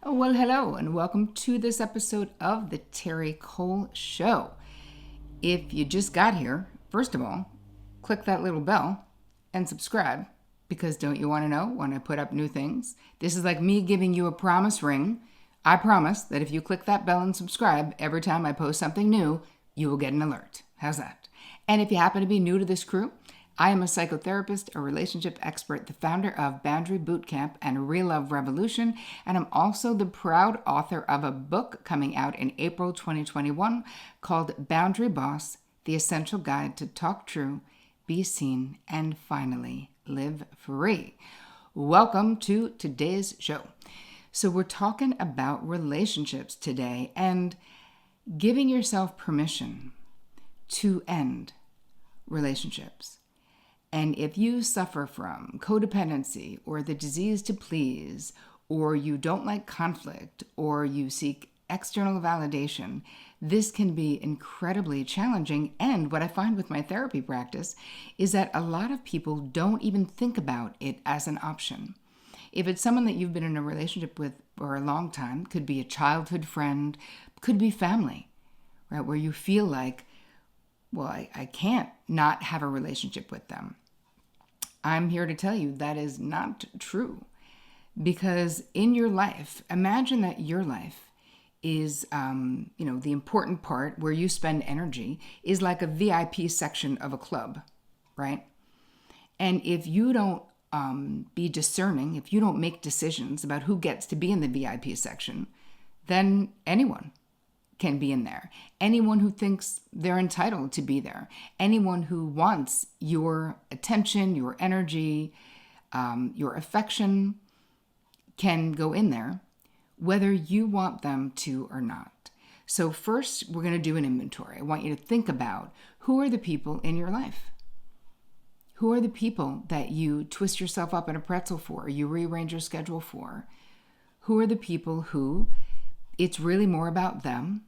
Oh, well, hello, and welcome to this episode of the Terri Cole Show. If you just got here, first of all, click that little bell and subscribe, because don't you want to know when I put up new things? This is like me giving you a promise ring. I promise that if you click that bell and subscribe, every time I post something new, you will get an alert. How's that? And if you happen to be new to this crew, I am a psychotherapist, a relationship expert, the founder of Boundary Bootcamp and Real Love Revolution, and I'm also the proud author of a book coming out in April 2021 called Boundary Boss, The Essential Guide to Talk True, Be Seen, and Finally Live Free. Welcome to today's show. So we're talking about relationships today and giving yourself permission to end relationships. And if you suffer from codependency or the disease to please, or you don't like conflict, or you seek external validation, this can be incredibly challenging. And what I find with my therapy practice is that a lot of people don't even think about it as an option. If it's someone that you've been in a relationship with for a long time, could be a childhood friend, could be family, right? Where you feel like, well, I can't not have a relationship with them. I'm here to tell you that is not true. Because in your life, imagine that your life is, the important part where you spend energy is like a VIP section of a club, right? And if you don't be discerning, if you don't make decisions about who gets to be in the VIP section, then anyone can be in there. Anyone who thinks they're entitled to be there. Anyone who wants your attention, your energy, your affection can go in there, whether you want them to or not. So first, we're going to do an inventory. I want you to think about who are the people in your life. Who are the people that you twist yourself up in a pretzel for, you rearrange your schedule for? Who are the people who it's really more about them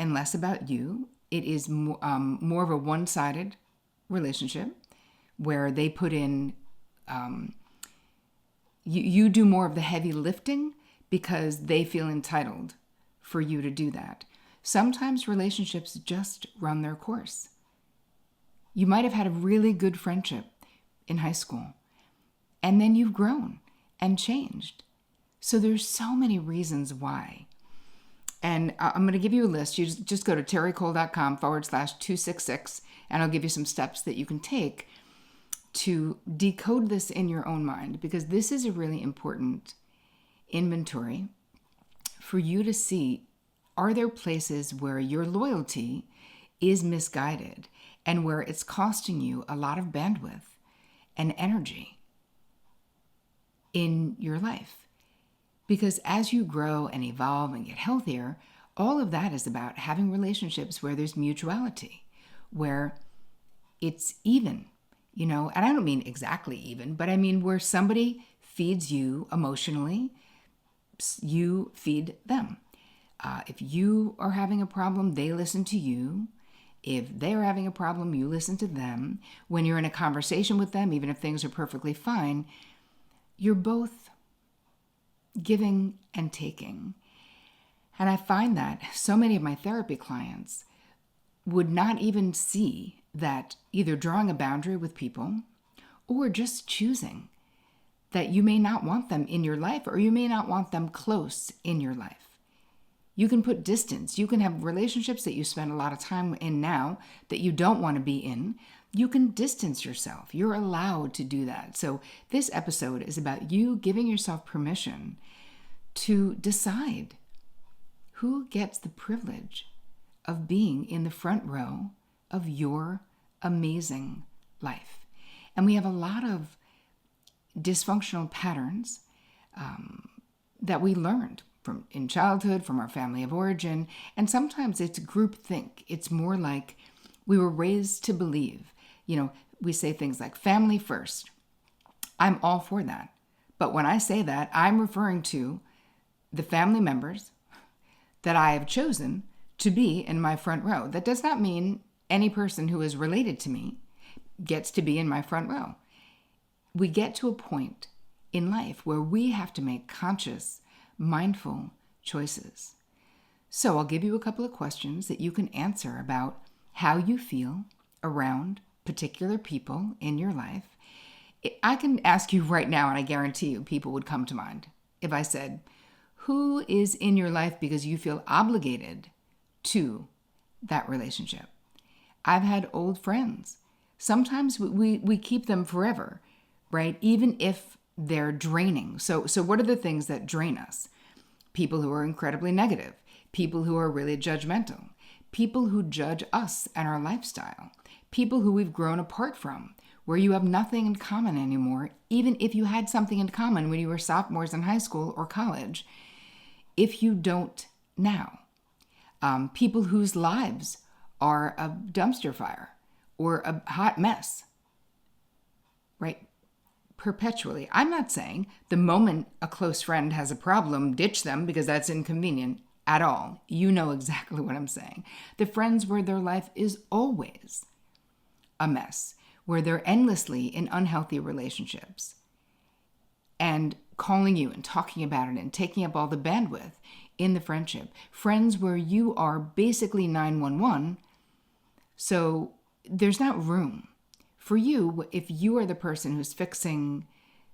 and less about you? It is more of a one-sided relationship where they put in, you do more of the heavy lifting because they feel entitled for you to do that. Sometimes relationships just run their course. You might have had a really good friendship in high school, and then you've grown and changed. So there's so many reasons why. And I'm going to give you a list. You just go to terricole.com/266, and I'll give you some steps that you can take to decode this in your own mind, because this is a really important inventory for you to see, are there places where your loyalty is misguided and where it's costing you a lot of bandwidth and energy in your life? Because as you grow and evolve and get healthier, all of that is about having relationships where there's mutuality, where it's even, and I don't mean exactly even, but I mean where somebody feeds you emotionally, you feed them. If you are having a problem, they listen to you. If they're having a problem, you listen to them. When you're in a conversation with them, even if things are perfectly fine, you're both giving and taking. And I find that so many of my therapy clients would not even see that either drawing a boundary with people or just choosing that you may not want them in your life, or you may not want them close in your life. You can put distance. You can have relationships that you spend a lot of time in now that you don't want to be in. You can distance yourself. You're allowed to do that. So this episode is about you giving yourself permission to decide who gets the privilege of being in the front row of your amazing life. And we have a lot of dysfunctional patterns that we learned from in childhood, from our family of origin. And sometimes it's groupthink. It's more like we were raised to believe. We say things like family first. I'm all for that. But when I say that, I'm referring to the family members that I have chosen to be in my front row. That does not mean any person who is related to me gets to be in my front row. We get to a point in life where we have to make conscious mindful choices. So I'll give you a couple of questions that you can answer about how you feel around particular people in your life. I can ask you right now, and I guarantee you people would come to mind. If I said, who is in your life because you feel obligated to that relationship? I've had old friends. Sometimes we keep them forever, right? Even if they're draining. So what are the things that drain us? People who are incredibly negative, people who are really judgmental, people who judge us and our lifestyle, people who we've grown apart from, where you have nothing in common anymore, even if you had something in common when you were sophomores in high school or college, if you don't now. People whose lives are a dumpster fire or a hot mess, right? Perpetually. I'm not saying the moment a close friend has a problem, ditch them because that's inconvenient at all. You know exactly what I'm saying. The friends where their life is always a mess, where they're endlessly in unhealthy relationships and calling you and talking about it and taking up all the bandwidth in the friendship. Friends where you are basically 911, so there's not room for you if you are the person who's fixing,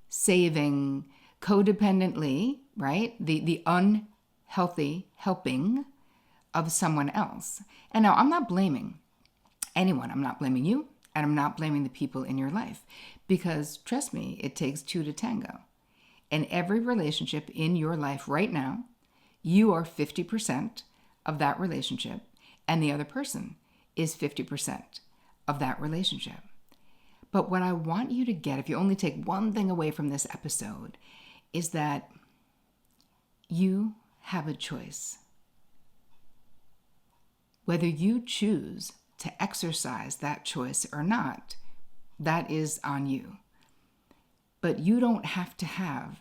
saving, codependently, right? The unhealthy helping of someone else. And now I'm not blaming anyone. I'm not blaming you, and I'm not blaming the people in your life, because trust me, it takes two to tango. In every relationship in your life right now, you are 50% of that relationship, and the other person is 50% of that relationship. But what I want you to get, if you only take one thing away from this episode, is that you have a choice. Whether you choose to exercise that choice or not, that is on you. But you don't have to have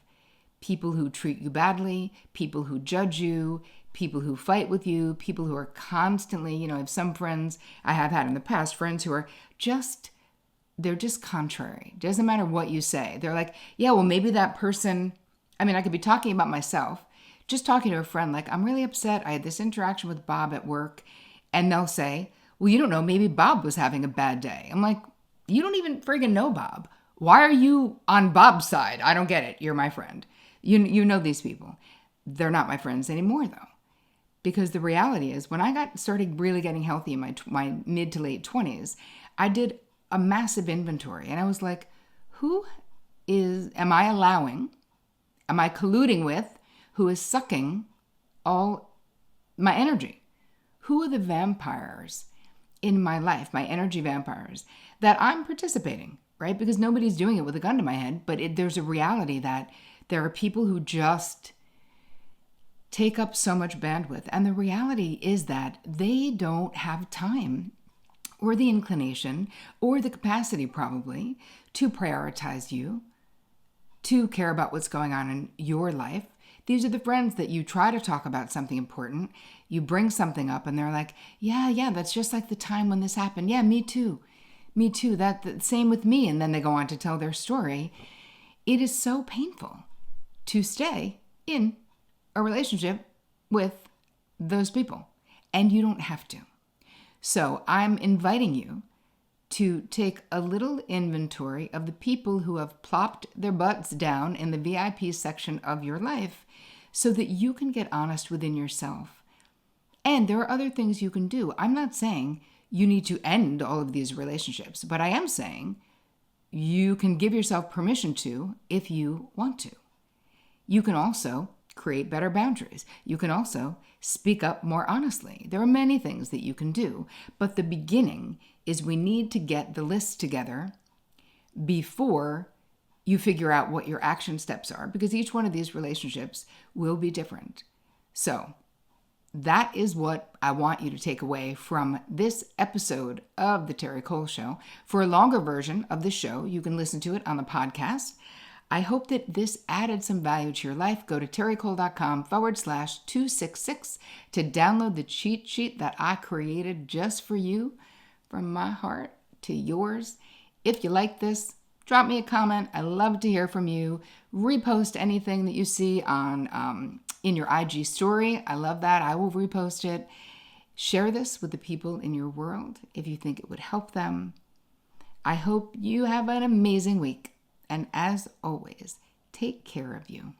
people who treat you badly, people who judge you, people who fight with you, people who are constantly, I have some friends I have had in the past, friends who are they're just contrary. Doesn't matter what you say. They're like, yeah, well, maybe that person, I could be talking about myself, just talking to a friend, like, I'm really upset. I had this interaction with Bob at work, and they'll say, well, you don't know, maybe Bob was having a bad day. I'm like, you don't even friggin' know Bob. Why are you on Bob's side? I don't get it. You're my friend. You know these people. They're not my friends anymore, though. Because the reality is, when I started really getting healthy in my mid to late 20s, I did a massive inventory. And I was like, am I colluding with, who is sucking all my energy? Who are the vampires in my life, my energy vampires, that I'm participating, right? Because nobody's doing it with a gun to my head, but there's a reality that there are people who just take up so much bandwidth. And the reality is that they don't have time or the inclination or the capacity probably to prioritize you, to care about what's going on in your life. These are the friends that you try to talk about something important, you bring something up, and they're like, yeah, that's just like the time when this happened. Yeah, me too. That same with me. And then they go on to tell their story. It is so painful to stay in a relationship with those people, and you don't have to. So I'm inviting you to take a little inventory of the people who have plopped their butts down in the VIP section of your life so that you can get honest within yourself. And there are other things you can do. I'm not saying you need to end all of these relationships, but I am saying you can give yourself permission to if you want to. You can also create better boundaries. You can also speak up more honestly. There are many things that you can do, but the beginning is we need to get the list together before you figure out what your action steps are, because each one of these relationships will be different. So that is what I want you to take away from this episode of The Terri Cole Show. For a longer version of the show, you can listen to it on the podcast. I hope that this added some value to your life. Go to terricole.com/266 to download the cheat sheet that I created just for you, from my heart to yours. If you like this, drop me a comment. I love to hear from you. Repost anything that you see on in your IG story. I love that. I will repost it. Share this with the people in your world if you think it would help them. I hope you have an amazing week. And as always, take care of you.